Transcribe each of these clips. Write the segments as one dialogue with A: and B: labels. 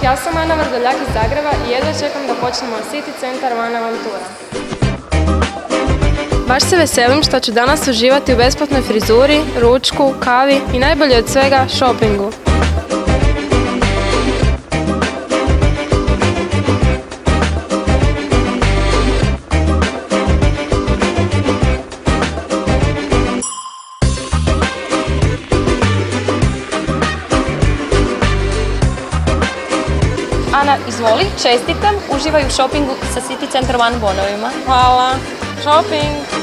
A: ja sam Ana Vrdoljak iz Zagreba i jedva čekam da počnemo City Centar Van Avantura. Baš se veselim što ću danas uživati u besplatnoj frizuri, ručku, kavi i najbolje od svega, šopingu.
B: Ana, izvoli, čestitam, uživaj u šopingu sa City Centar One bonovima.
A: Hvala. Shopping!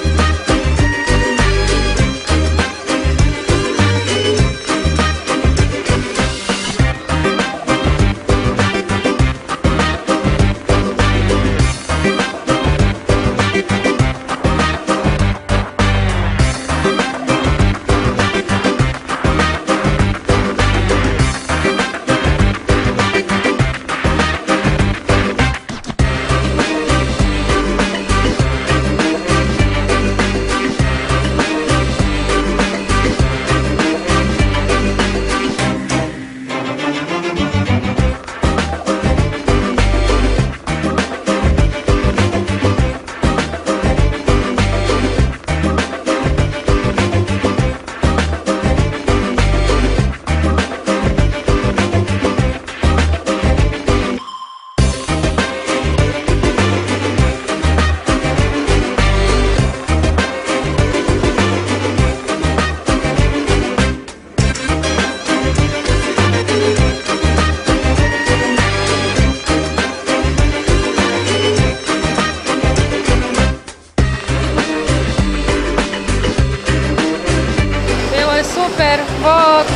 A: Super, bok!